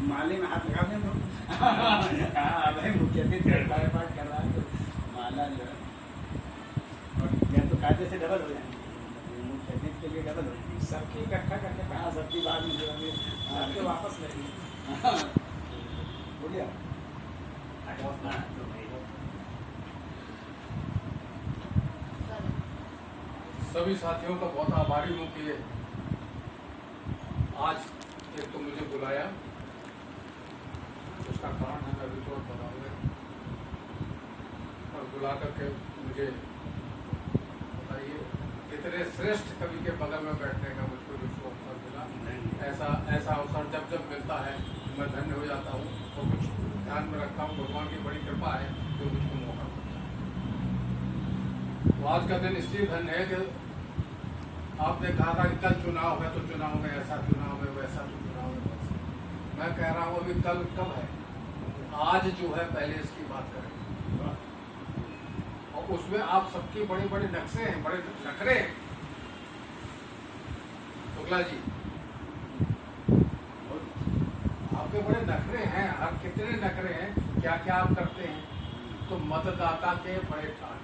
माले में हाथ लगा दें हाँ भाई मुख्य पाठ कर रहा है तो माला जो है और या तो कायदे से डबल हो जाएंगे मुख्य के लिए डबल हो जाएंगे सबकी इकट्ठा करके कहा सबकी बाद में जो हमें सबके वापस लेंगे बोलिए सभी साथियों का बहुत आभारी हूँ कि आज एक तो मुझे बुलाया, उसका कारण है मैं अभी तो बताऊंगा, और बुला करके मुझे बताइए इतने श्रेष्ठ कवि के बगल में बैठने का मुझको जो अवसर मिला, ऐसा अवसर जब जब मिलता है मैं धन्य हो जाता हूँ और कुछ ध्यान में रखता हूँ। भगवान की बड़ी कृपा है जो मुझको मौका मिलता है। तो आज का दिन इसलिए धन्य है कि आपने कहा था कि कल चुनाव है तो चुनाव में ऐसा चुनाव है वैसा चुनाव है वैसा। मैं कह रहा हूँ अभी कल कब है, आज जो है पहले इसकी बात करें। और उसमें आप सबकी बड़े बड़े नक्शे हैं, बड़े नखरे हैं। शुक्ला जी आपके बड़े नखरे हैं, आप कितने नखरे हैं, क्या क्या आप करते हैं। तो मतदाता के बड़े ठाठ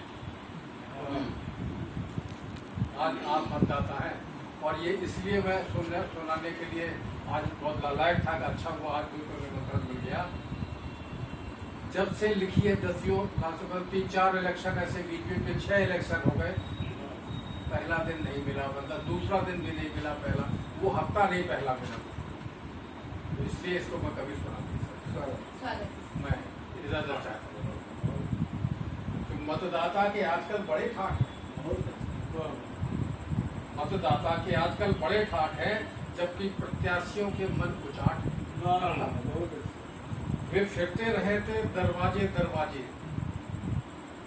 आज आप मतदाता हैं। और ये इसलिए मैं सुनाने के लिए आज बहुत लायक था कि अच्छा हुआ आज कोई निमंत्रण मिल गया। जब से लिखी है दसियों कम से कम 3-4 इलेक्शन ऐसे बीच में 6 इलेक्शन हो गए, पहला दिन नहीं मिला, मतलब दूसरा दिन भी नहीं मिला, पहला वो हफ्ता नहीं पहला मिला। तो इसलिए इसको मैं कभी सुना नहीं सकता। मैं इजाजत चाहता हूँ। तो मतदाता के आजकल बड़े ठाठ हैं, मतदाता के आजकल बड़े ठाठ हैं, जबकि प्रत्याशियों के मन उचाट हैं। वे फिरते रहे थे दरवाजे दरवाजे,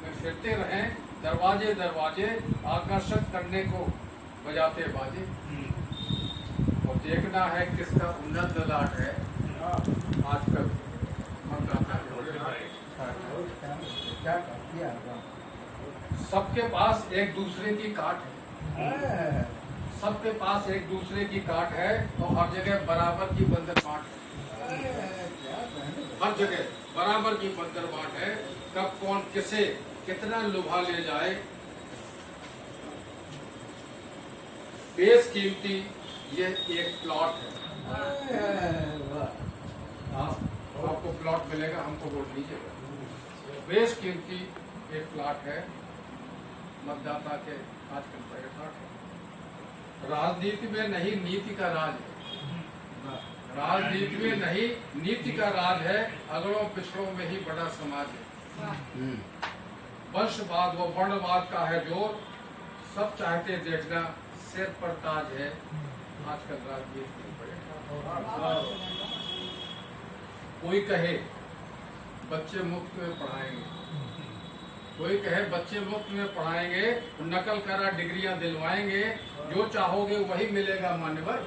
वे फिरते रहे दरवाजे दरवाजे, आकर्षक करने को बजाते बाजे। और देखना है किसका उन्नत ललाट है आजकल मतदाता के। सबके पास एक दूसरे की काट है, सबके पास एक दूसरे की काट है, और हर जगह बराबर की बंदर बाट है। हर जगह बराबर की बंदर बाट है। कब कौन किसे कितना लुभा ले जाए, बेशकीमती ये एक प्लॉट है। आपको प्लॉट मिलेगा, हमको वोट दीजिएगा। बेशकीमती एक प्लॉट है मतदाता के आजकल बड़े प्लॉट है। राजनीति में नहीं नीति का राज है, राजनीति में नहीं नीति का राज है, अगड़ों पिछड़ों में ही बड़ा समाज है। वंशवाद व वर्णवाद का है जोर, सब चाहते देखना सिर पर ताज है आजकल राजनीति में बड़े। कोई कहे बच्चे मुफ्त में पढ़ाएंगे, कोई कहे बच्चे मुफ्त में पढ़ाएंगे, नकल करा डिग्रियां दिलवाएंगे, जो चाहोगे वही मिलेगा मान्यवर।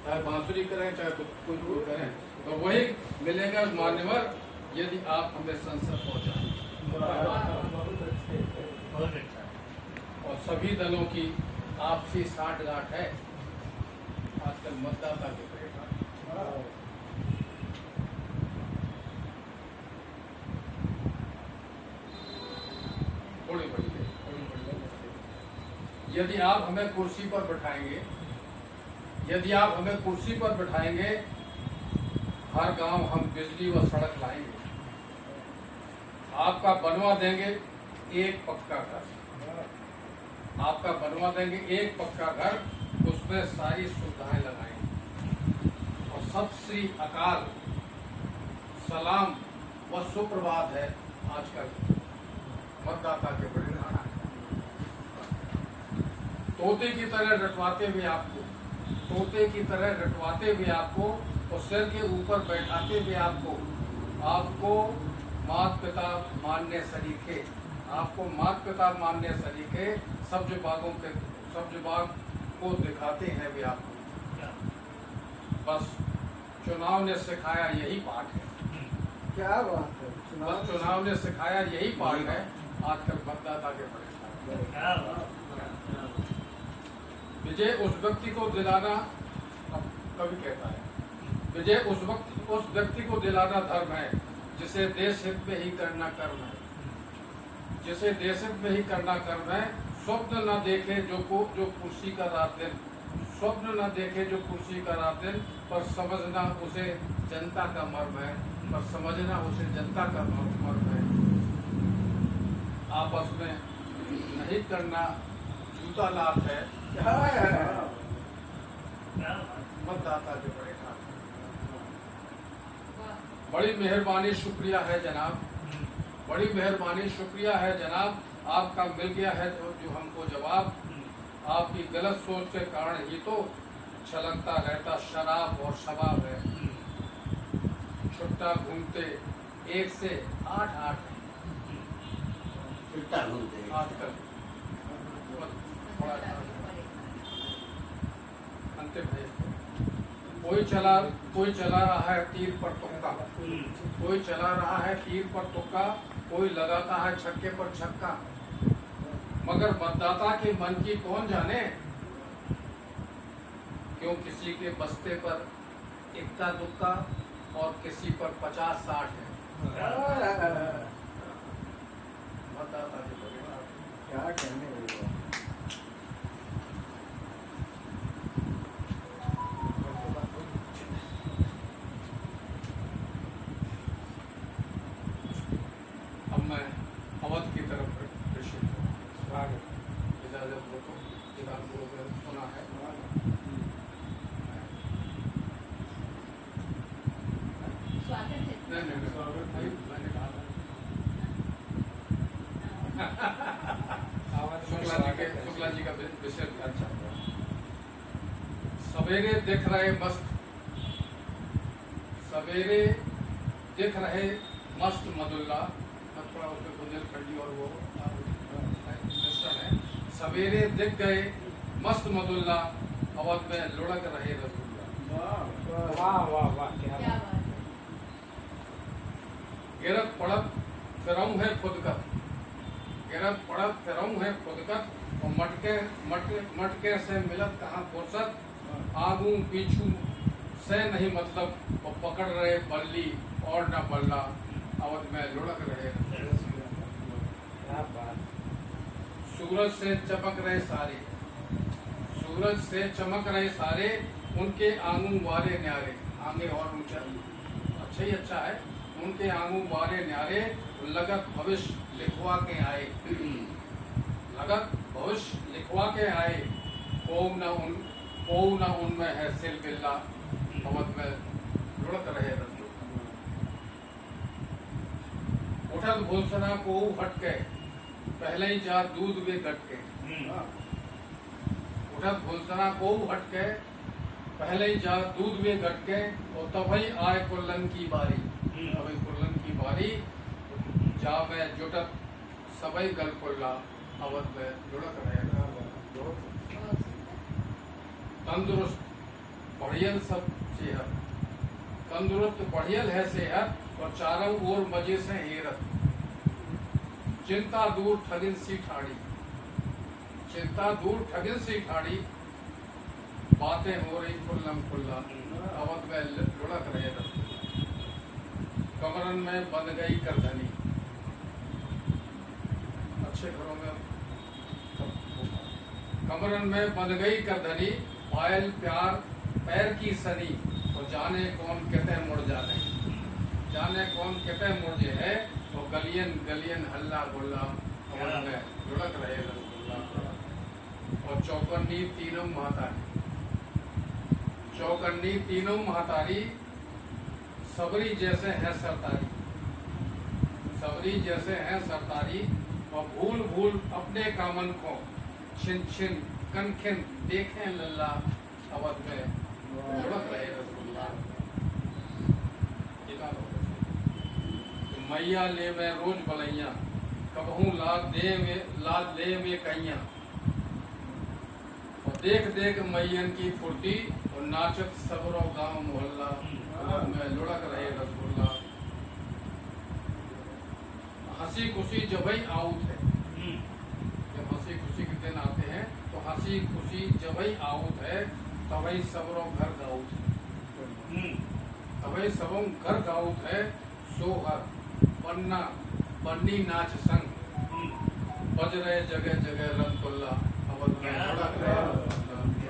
चाहे बांसुरी करें चाहे कुछ करें तो वही मिलेगा मान्यवर, यदि आप हमें संसद पहुंचाएंगे। और सभी दलों की आपसी साठगांठ है आजकल मतदाता के बड़े। थोड़ी बड़ी है। यदि आप हमें कुर्सी पर बैठाएंगे, यदि आप हमें कुर्सी पर बैठाएंगे, हर गांव हम बिजली व सड़क लाएंगे, आपका बनवा देंगे एक पक्का घर, आपका बनवा देंगे एक पक्का घर, उसमें सारी सुविधाएं लगाएंगे। और सत श्री अकाल सलाम व सुप्रभात है आजकल मतदाता के बड़े राणा। तोते की तरह रटवाते हुए आपको, तोते की तरह रटवाते हुए आपको, और सिर के ऊपर बैठाते हुए आपको, आपको मात पिता मानने सलीके, आपको मात पिता मानने सलीके सब्ज बागों के सब्ज बाग को दिखाते हैं वे आपको। बस चुनाव ने सिखाया यही पाठ है। क्या बात है, बस चुनाव ने सिखाया यही पाठ है आजकल मतदाता के बड़े। विजय उस व्यक्ति को दिलाना, अब कवि कहता है विजय उस व्यक्ति को दिलाना धर्म है जिसे देश हित में ही करना कर्म है, जिसे देश हित में ही करना कर्म है। स्वप्न न देखे जो कुर्सी का रात दिन, स्वप्न न देखे जो कुर्सी का रात दिन, पर समझना उसे जनता का मर्म है, पर समझना उसे जनता का मर्म है। आपस में नहीं करना जूता लात है, मतदाता जो बड़े हाथ। बड़ी मेहरबानी शुक्रिया है जनाब, बड़ी मेहरबानी शुक्रिया है जनाब, आपका मिल गया है जो हमको जवाब। आपकी गलत सोच के कारण ही तो छलकता रहता शराब और शबाब है। छुट्टा घूमते 1 से 8 छुट्टा घूमते आजकल अंतिम है। कोई चला रहा है तीर पर तुक्का, कोई चला रहा है तीर पर तुक्का, कोई लगाता है छक्के पर छक्का, मगर मतदाता के मन की कौन जाने, क्यों किसी के बस्ते पर इक्का दुक्का और किसी पर 50-60 है। मतदाता के क्या कहने लगे। अब मैं अवध की तरफ प्रेषित हूँ। इजाजत हो तो किताब को सुना है। नहीं, मैंने कहा शुक्ला जी का विषय भी अच्छा हुआ। सवेरे दिख रहे मस्त मदुल्ला, थोड़ा उसमें बुंदेलखंडी और वो मिश्रण है। सवेरे दिख गए मस्त मदुल्ला, अवध में लुढ़क रहे रसगुल्ला। वाह वाह वाह, क्या बात। गिरत पड़त फिरऊं है खुदकत, गिरत पड़त फिरऊं है खुदकत, और मटके से मिलत कहाँ फुर्सत, आगू पीछू से नहीं मतलब, और पकड़ रहे बल्ली और न बल्ला, अवध में लुढ़क रहे। क्या बात। सूरज से चमक रहे सारे, सूरज से चमक रहे सारे, उनके आंगू वारे न्यारे, आगे और ऊंचा अच्छा ही अच्छा है। उनके आंगू वारे न्यारे, लगत भविष्य लिखवा के आए, लगत भविष्य लिखवा के आए, को न उनमें है सिल बिल्ला, अवध में लुढ़क रहे रसगुल्ला। उठत घोषणा को हटके, पहले ही जा दूध वे गटके, उठत घोषणा को हटके, पहले ही जा दूध वे गटके, और तभी आए कुल्लन की बारी, तभी कुल्लन की बारी, जा में जुटत सबई गल खुल्ला, अवध में लुढ़क रहे। तंदुरुस्त बढ़ियल सब सेहत, तंदुरुस्त बढ़ियल है सेहत, और चारों ओर मजे से हेरत, चिंता दूर ठगिन सी ठाड़ी, चिंता दूर ठगिन सी ठाड़ी, बातें हो रही खुल्लम खुल्ला, अवध में लुढ़क रहे रसगुल्ला। कमरन में बंध गई करधनी, अच्छे घरों में कमरन में बंध गई करधनी, पायल प्यार पैर की सनी, और जाने कौन कहते मुड़ जाने, जाने कौन कहते मुड़ जे है, और गलियन गलियन हल्ला गुल्ला, अवध में लुढ़क रहे रसगुल्ला। और चौकन्नी तीनों महातारी, चौकन्नी तीनों महातारी, सबरी जैसे हैं सरतारी, सबरी जैसे हैं सरतारी, और भूल भूल अपने कामन को, छिन छिन कनखिन देखें लल्ला, अवध में लुढ़क रहे रसगुल्ला। मैया ले में रोज बलैया, कबहू लाद दे में कैया, और देख देख मैयन की फुर्ती, और नाचत सबरो गांव मोहल्ला, अवध में लुढ़क रहे रसगुल्ला। हंसी खुशी जबई आउत है, जब हंसी खुशी के दिन आते हैं तो हंसी खुशी जबई आउत है, तबई सबरो घर गाउत है। अभय सबम घर गाउत है सोहर पन्ना पन्नी नाच संग बज रहे जगह जगह रंगुल्ला अवध में लुढ़क रहे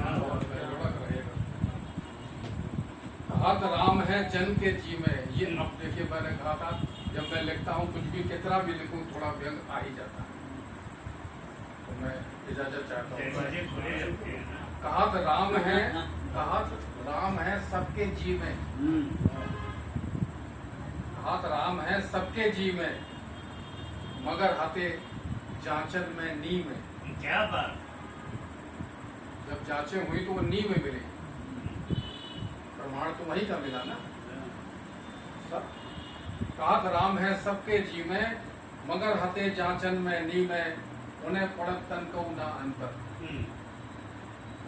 अवध में लुढ़क रहे। हाथ राम है जन के जी में, ये अब देखिए मैंने कहा था जब मैं लिखता हूँ कुछ भी कितना भी लिखूं थोड़ा व्यंग आ ही जाता है, तो मैं इजाजत चाहता हूँ। कहात राम है सबके जी में, कहात राम है सबके जी में, मगर हाथे जांचन में नी में। क्या बात। जब जांचें हुई तो वो नी में मिली, प्रमाण तो वही का मिला ना। सब कहात राम है सबके जी में, मगर हते जांचन में नी में, उन्हें पढ़त तनकऊ ना अंतर,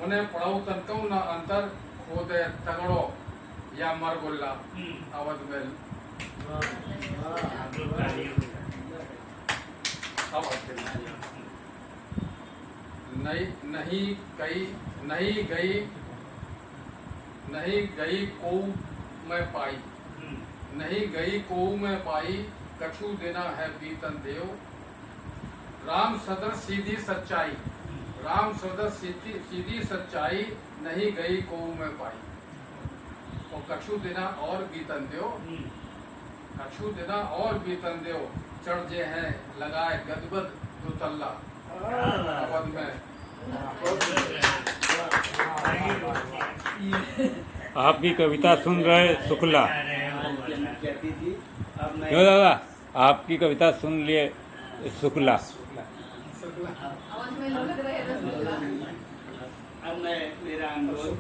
उन्हें पढ़ऊ तनकऊ ना अंतर, खोदे तगड़ो या मरगुल्ला अवध में नहीं गई कोऊ में पाई, नहीं गई कोऊ में पाई, कछु देना है बीतन देव। राम सदर सीधी सच्चाई, राम सदर सीधी सच्चाई, नहीं गई कोऊ में पाई, और कछु देना और बीतन देव, कछु देना और बीतन देव। चढ़ जे हैं लगाए गदबद दुतल्ला अवध में। आपकी कविता सुन रहे शुक्ला। कहती थी अब मैं क्यों दादा, आपकी कविता सुन लिए शुक्ला। अब मैं मेरा अनुभव